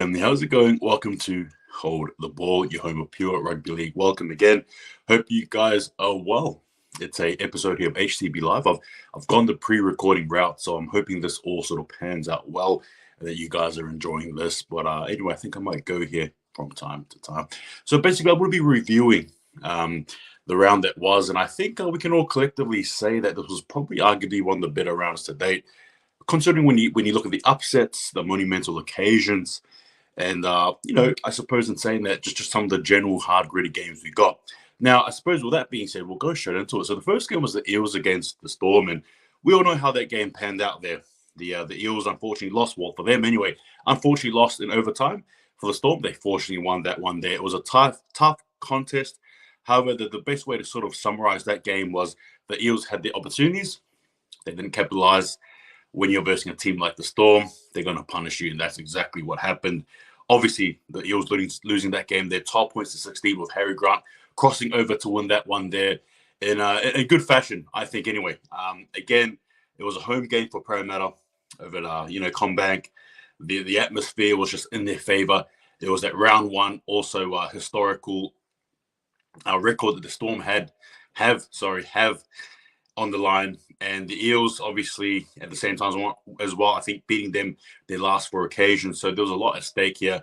How's it going? Welcome to Hold the Ball, your home of pure rugby league. Welcome again. Hope you guys are well. It's a episode here of HTB Live. I've gone the pre-recording route, so I'm hoping this all sort of pans out well and that you guys are enjoying this. But anyway, I think I might go here from time to time. So basically, I will be reviewing the round that was, and I think we can all collectively say that this was probably arguably one of the better rounds to date, considering when you look at the upsets, the monumental occasions. And, I suppose in saying that, just some of the general hard, gritty games we got. Now, I suppose with that being said, we'll go straight into it. So the first game was the Eels against the Storm, and we all know how that game panned out there. The Eels unfortunately lost, well, for them anyway, unfortunately lost in overtime. For the Storm, they fortunately won that one there. It was a tough contest. However, the best way to sort of summarize that game was the Eels had the opportunities. They didn't capitalize. When you're versing a team like the Storm, they're going to punish you, and that's exactly what happened. Obviously, the Eels losing that game, they're 12 points to 16 with Harry Grant crossing over to win that one there in a good fashion, I think, anyway. Again, it was a home game for Parramatta over at, Combank. The atmosphere was just in their favor. There was that round one, also historical record that the Storm have on the line, and the Eels obviously at the same time as well, I think beating them their last four occasions. So there was a lot at stake here.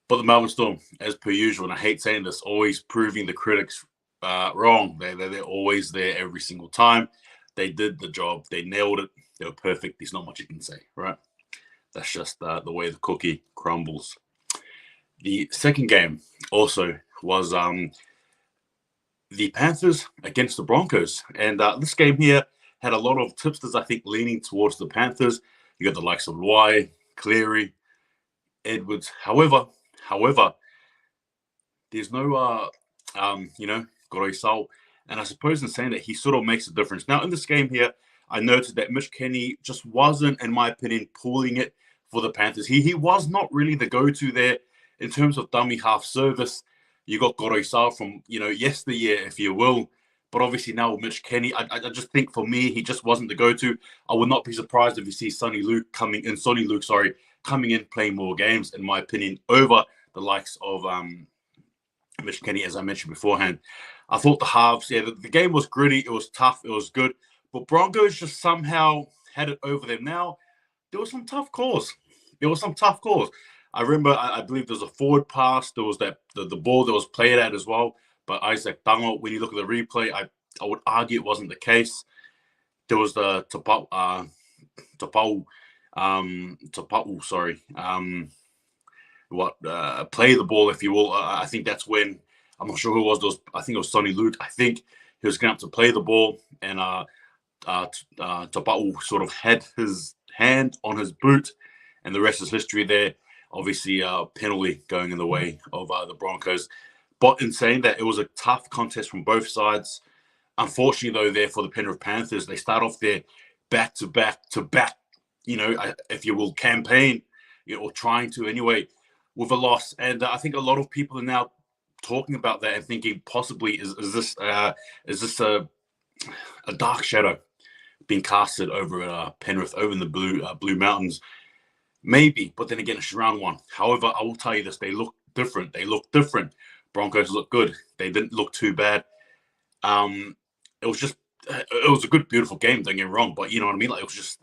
But the Melbourne Storm, as per usual, and I hate saying this, always proving the critics wrong. They're always there every single time. They did the job. They nailed it. They were perfect. There's not much you can say, right? That's just the way the cookie crumbles. The second game also was the Panthers against the Broncos. And this game here had a lot of tipsters, I think, leaning towards the Panthers. You got the likes of Luai, Cleary, Edwards. However, there's no, Goroisau. And I suppose in saying that, he sort of makes a difference. Now, in this game here, I noted that Mitch Kenny just wasn't, in my opinion, pulling it for the Panthers. He was not really the go-to there in terms of dummy half service. You got Goroisau from, yesteryear, if you will. But obviously now with Mitch Kenny, I just think for me, he just wasn't the go-to. I would not be surprised if you see Sonny Luke coming in, playing more games, in my opinion, over the likes of Mitch Kenny, as I mentioned beforehand. I thought the halves, the game was gritty. It was tough. It was good. But Broncos just somehow had it over them. Now, there was some tough calls. I remember, I believe there was a forward pass. There was the ball that was played at as well by Isaac Tango. When you look at the replay, I would argue it wasn't the case. There was the Tapau, play the ball, if you will. I think that's when, I'm not sure who it was. I think it was Sonny Luke. I think he was going to play the ball, and Tapau sort of had his hand on his boot, and the rest is history there. Obviously, penalty going in the way of the Broncos. But in saying that, it was a tough contest from both sides. Unfortunately, though, there for the Penrith Panthers, they start off their back-to-back, if you will, campaign, or trying to anyway, with a loss. And I think a lot of people are now talking about that and thinking possibly is this a dark shadow being casted over at Penrith, over in the Blue Mountains. Maybe, but then again, it's round one. However, I will tell you this, they look different. Broncos look good. They didn't look too bad. It was a good, beautiful game, don't get me wrong, but you know what I mean? Like, it was just,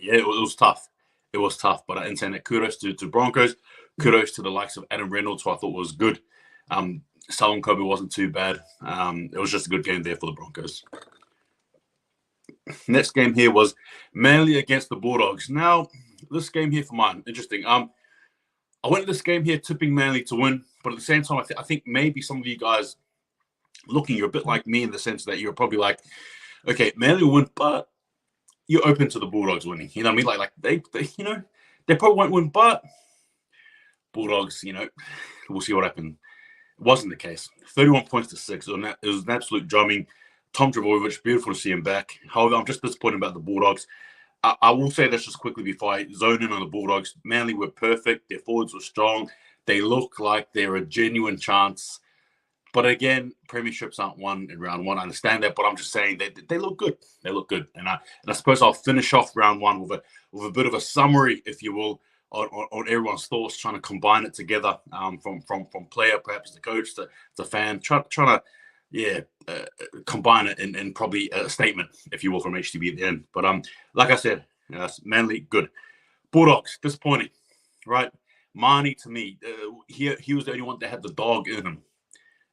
it was tough. It was tough, but in saying that, kudos to Broncos. Kudos to the likes of Adam Reynolds, who I thought was good. Salon Kobe wasn't too bad. It was just a good game there for the Broncos. Next game here was Manly against the Bulldogs. Now, this game here for mine, interesting. I went to this game here tipping Manly to win, but at the same time, I think maybe some of you guys you're a bit like me in the sense that you're probably like, okay, Manly will win, but you're open to the Bulldogs winning. You know what I mean? Like they they probably won't win, but Bulldogs, we'll see what happens. It wasn't the case. 31 points to 6. It was an absolute drumming. Tom Trbojevic, beautiful to see him back. However, I'm just disappointed about the Bulldogs. I will say this just quickly before I zone in on the Bulldogs. Manly were perfect. Their forwards were strong. They look like they're a genuine chance. But again, premierships aren't won in round one. I understand that, but I'm just saying they look good. They look good. And I suppose I'll finish off round one with a bit of a summary, if you will, on everyone's thoughts, trying to combine it together from player, perhaps the coach, the fan, trying to combine it in probably a statement, if you will, from HTB at the end. But like I said, Manly good. Bulldogs disappointing, right? Marnie, to me, he was the only one that had the dog in him,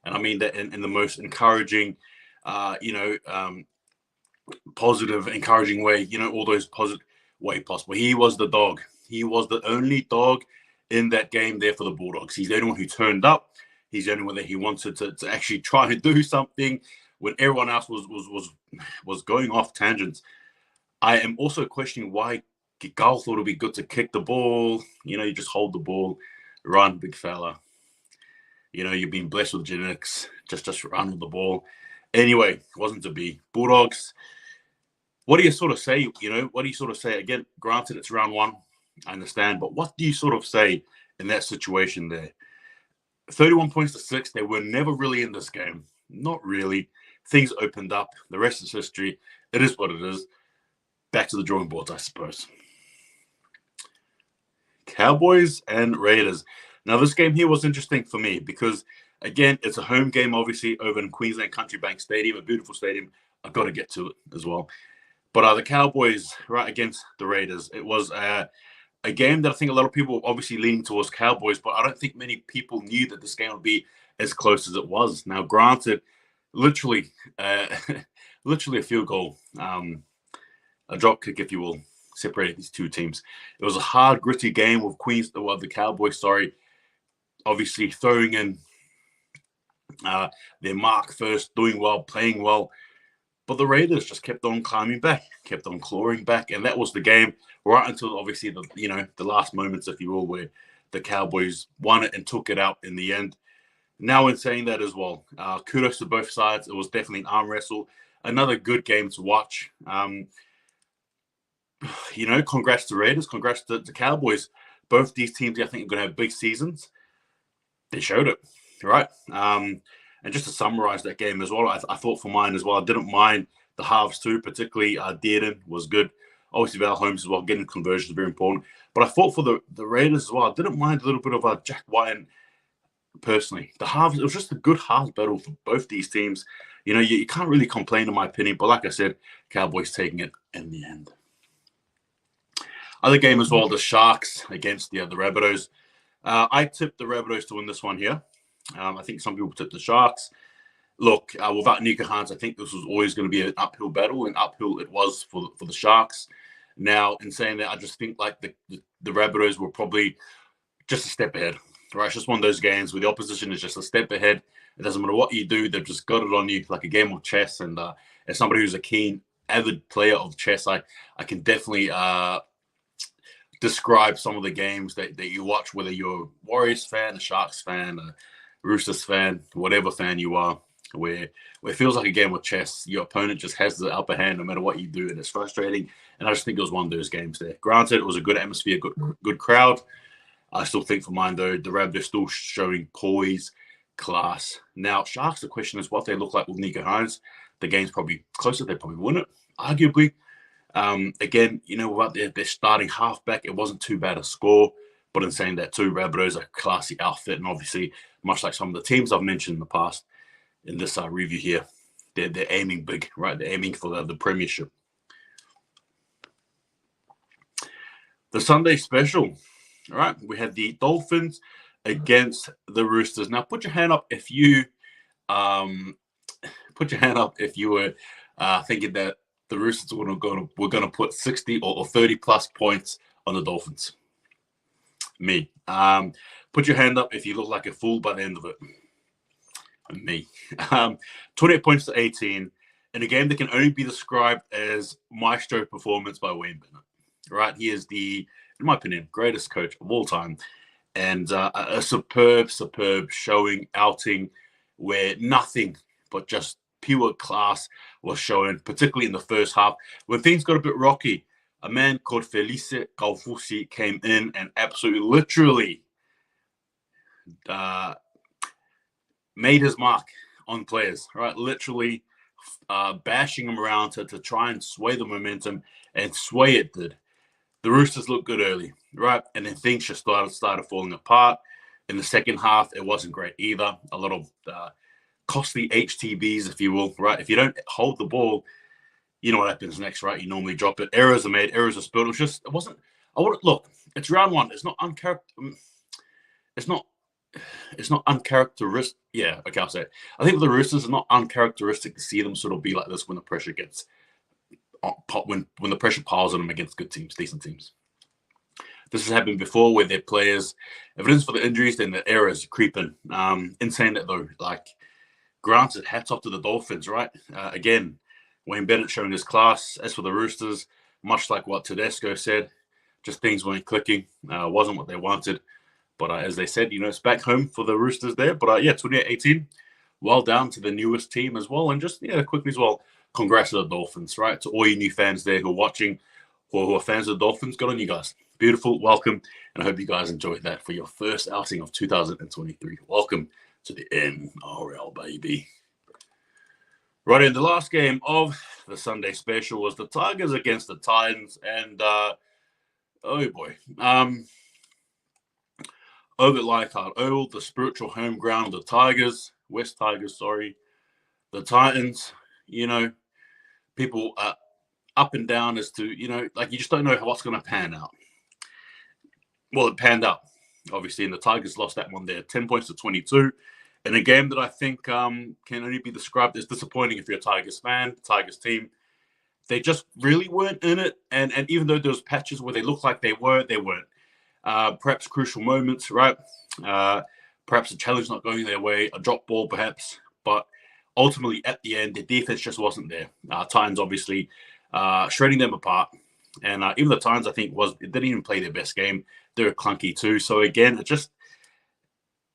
and I mean that in the most encouraging, positive, encouraging way. All those positive way possible. He was the dog. He was the only dog in that game there for the Bulldogs. He's the only one who turned up. He's the only one that he wanted to actually try and do something when everyone else was going off tangents. I am also questioning why Gal thought it would be good to kick the ball. You just hold the ball, run, big fella. You've been blessed with genetics. Just run with the ball. Anyway, it wasn't to be. Bulldogs, what do you sort of say? What do you sort of say? Again, granted, it's round one. I understand. But what do you sort of say in that situation there? 31 points to 6. They were never really in this game. Not really. Things opened up. The rest is history. It is what it is. Back to the drawing boards, I suppose. Cowboys and Raiders. Now, this game here was interesting for me because, again, it's a home game, obviously, over in Queensland Country Bank Stadium, a beautiful stadium. I've got to get to it as well. But the Cowboys, right, against the Raiders, it was a game that I think a lot of people were obviously leaning towards Cowboys, but I don't think many people knew that this game would be as close as it was. Now, granted, literally a field goal, a drop kick, if you will, separated these two teams. It was a hard, gritty game with the Cowboys, obviously throwing in their mark first, doing well, playing well. But the Raiders just kept on climbing back, kept on clawing back, and that was the game right until obviously the last moments, if you will, where the Cowboys won it and took it out in the end. Now, in saying that as well, kudos to both sides. It was definitely an arm wrestle. Another good game to watch. Congrats to Raiders, congrats to Cowboys. Both these teams, I think, are going to have big seasons. They showed it, right? And just to summarize that game as well, I thought for mine as well, I didn't mind the halves too, particularly Dearden was good. Obviously, Val Holmes as well, getting conversions is very important. But I thought for the Raiders as well, I didn't mind a little bit of Jack White personally. The halves, it was just a good halves battle for both these teams. You can't really complain, in my opinion. But like I said, Cowboys taking it in the end. Other game as well, the Sharks against the Rabbitohs. I tipped the Rabbitohs to win this one here. I think some people tipped the Sharks. Look, without Nico Hines, I think this was always going to be an uphill battle, and uphill it was for the Sharks. Now, in saying that, I just think like the Rabbitohs were probably just a step ahead. Right, it's just one of those games where the opposition is just a step ahead. It doesn't matter what you do; they've just got it on you, like a game of chess. And as somebody who's a keen, avid player of chess, I can definitely describe some of the games that you watch, whether you're a Warriors fan, a Sharks fan, a Roosters fan, whatever fan you are, where it feels like a game of chess. Your opponent just has the upper hand no matter what you do, and it's frustrating. And I just think it was one of those games there. Granted, it was a good atmosphere, good crowd. I still think for mine, though, the Rabbitohs still showing poise, class. Now, Sharks, the question is what they look like with Nico Hines. The game's probably closer. They probably win it, arguably. Again, without their starting halfback, it wasn't too bad a score. But in saying that too, Rabbitohs are a classy outfit. And obviously, much like some of the teams I've mentioned in the past in this review here, they're aiming big, right? They're aiming for the premiership. The Sunday special. All right, we had the Dolphins against the Roosters. Now, put your hand up if you were thinking that the Roosters were going to put 60 or 30 plus points on the Dolphins. Me. Put your hand up if you look like a fool by the end of it. Me. 28 points to 18 in a game that can only be described as maestro performance by Wayne Bennett. Right, he is the, in my opinion, greatest coach of all time, and a superb showing, outing where nothing but just pure class was shown, particularly in the first half when things got a bit rocky. A man called Felice Kaufusi came in and absolutely, literally made his mark on players. Right, literally bashing them around to try and sway the momentum, and sway it did. The Roosters looked good early, right? And then things just started falling apart. In the second half, it wasn't great either. A lot of costly HTBs, if you will, right? If you don't hold the ball, you know what happens next, right? You normally drop it. Errors are made, errors are spilled. It wasn't, I wouldn't, look, it's round one. It's not, it's not uncharacteristic. Yeah, okay, I'll say it. I think with the Roosters, it's not uncharacteristic to see them sort of be like this when the pressure gets, when the pressure piles on them against good teams, decent teams. This has happened before where their players, evidence for the injuries, then the errors creeping. In saying that though, like, granted, hats off to the Dolphins, right? Again, Wayne Bennett showing his class. As for the Roosters, much like what Tedesco said, just things weren't clicking. Wasn't what they wanted. But as they said, it's back home for the Roosters there. But 2018, well done to the newest team as well. And just, quickly as well, congrats to the Dolphins, right? To all you new fans there who are watching or who are fans of the Dolphins, good on you guys. Beautiful, welcome. And I hope you guys enjoyed that for your first outing of 2023. Welcome to the NRL, baby. Right, in the last game of the Sunday special was the Tigers against the Titans. And, oh boy. Over at Leichhardt Oval, the spiritual home ground of the Tigers, West Tigers, sorry. The Titans, people are up and down as to, you just don't know what's going to pan out. Well, it panned out, obviously, and the Tigers lost that one there, 10 points to 22, in a game that I think can only be described as disappointing if you're a Tigers fan, Tigers team. They just really weren't in it, and even though there was patches where they looked like they weren't. Perhaps crucial moments, right? Perhaps a challenge not going their way, a drop ball perhaps, but ultimately at the end, the defense just wasn't there. Titans obviously shredding them apart. And even the Titans, I think, didn't even play their best game. They were clunky too. So again,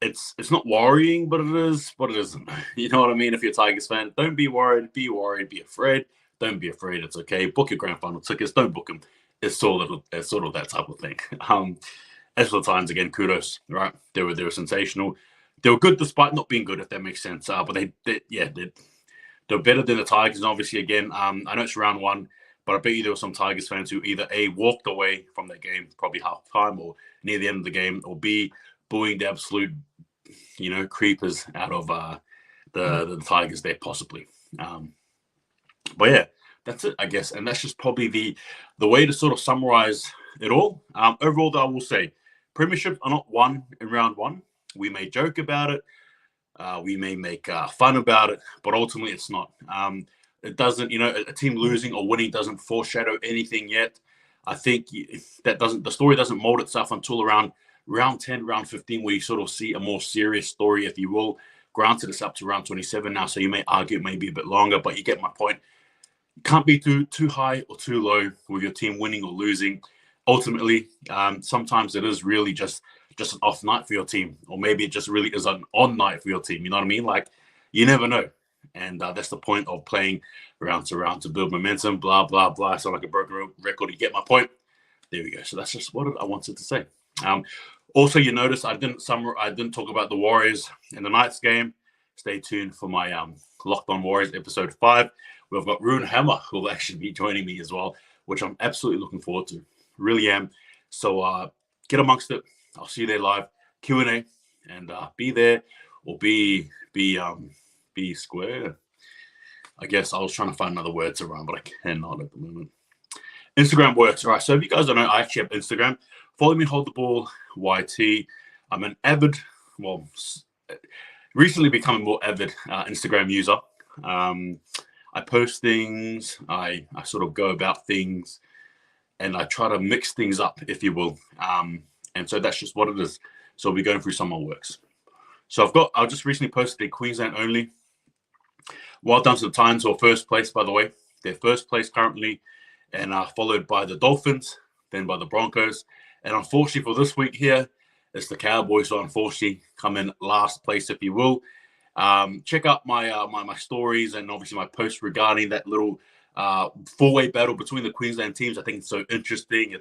it's not worrying, but it is, but it isn't. You know what I mean? If you're a Tigers fan, don't be worried, be afraid. Don't be afraid. It's okay. Book your grand final tickets. Don't book them. It's sort of that type of thing. As for the Titans, again, kudos, right? They were sensational. They were good despite not being good, if that makes sense. But they're better than the Tigers. And obviously, again, I know it's round one, but I bet you there were some Tigers fans who either A, walked away from that game, probably half time or near the end of the game, or B, booing the absolute, creepers out of the Tigers there, possibly. But yeah, that's it, I guess. And that's just probably the way to sort of summarize it all. Overall, though, I will say, premierships are not won in round one. We may joke about it. We may make fun about it, but ultimately it's not. It doesn't, a team losing or winning doesn't foreshadow anything yet. I think the story doesn't mold itself until around round 10, round 15, where you sort of see a more serious story, if you will. Granted, it's up to round 27 now, so you may argue it may be a bit longer, but you get my point. Can't be too high or too low with your team winning or losing. Ultimately, sometimes it is really just an off night for your team, or maybe it just really is an on night for your team. You know what I mean? Like, you never know. And that's the point of playing round to round to build momentum, blah, blah, blah. I sound like a broken record. You get my point? There we go. So that's just what I wanted to say. Also, you notice I didn't talk about the Warriors in the Knights game. Stay tuned for my Locked On Warriors episode 5. We've got Rune Hammer, who will actually be joining me as well, which I'm absolutely looking forward to. Really am. So get amongst it. I'll see you there live. Q&A, and be there or be square. I guess I was trying to find another word to rhyme, but I cannot at the moment. Instagram works. All right. So if you guys don't know, I actually have Instagram. Follow me, Hold the Ball, YT. I'm an avid, recently become a more avid Instagram user. I post things. I sort of go about things, and I try to mix things up, if you will. And so that's just what it is. So we'll be going through some more works. So I just recently posted a Queensland only. Well done to the Titans, who are first place, by the way. They're first place currently, and followed by the Dolphins, then by the Broncos. And unfortunately for this week here, it's the Cowboys, who unfortunately come in last place, if you will. Check out my my stories and obviously my posts regarding that little four-way battle between the Queensland teams. I think it's so interesting.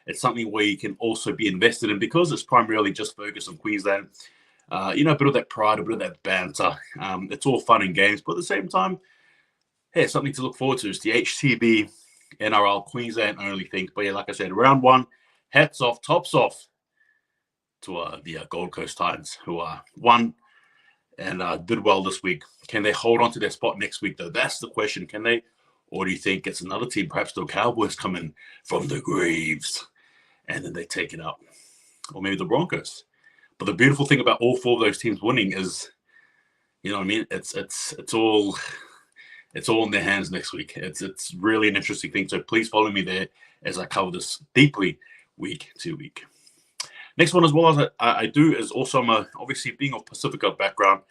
It's something where you can also be invested in, because it's primarily just focused on Queensland. A bit of that pride, a bit of that banter. It's all fun and games, but at the same time, hey, it's something to look forward to. It's the HTB NRL Queensland only things. But yeah, like I said, round one, hats off, tops off to the Gold Coast Titans, who won and did well this week. Can they hold on to their spot next week, though? That's the question. Can they? Or do you think it's another team, perhaps the Cowboys come in from the graves and then they take it up? Or maybe the Broncos. But the beautiful thing about all four of those teams winning is, you know what I mean? It's all in their hands next week. It's really an interesting thing. So please follow me there as I cover this deeply week to week. Next one as well as I do is also obviously being of Pacifica background,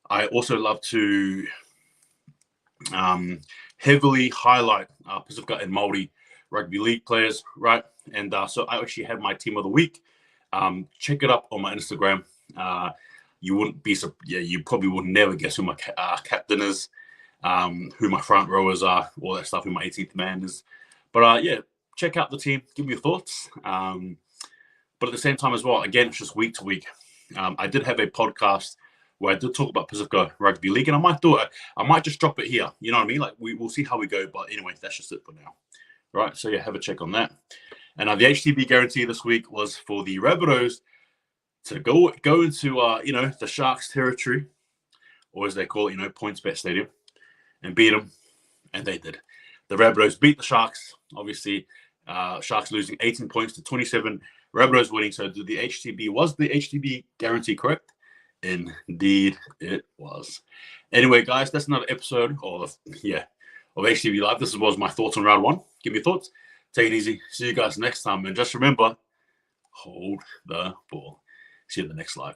I also love to heavily highlight Pacifica and Māori rugby league players, right? And so I actually have my team of the week. Check it up on my Instagram. You probably would never guess who my captain is, who my front rowers are, all that stuff, who my 18th man is. But yeah, check out the team, give me your thoughts. But at the same time as well, again, it's just week to week. I did have a podcast where I did talk about Pacifica Rugby League, and I might do it. I might just drop it here. You know what I mean? Like we'll see how we go. But anyway, that's just it for now. Right. So yeah, have a check on that. And the HTB guarantee this week was for the Rabbitohs to go into the Sharks territory, or as they call it, PointsBet Stadium, and beat them, and they did. The Rabbitohs beat the Sharks. Obviously, Sharks losing 18 points to 27. Rabbitohs winning. So the HTB was the HTB guarantee correct? Indeed, it was. Anyway, guys, that's another episode of HTB Live. This was my thoughts on round one. Give me your thoughts. Take it easy. See you guys next time. And just remember, hold the ball. See you in the next live.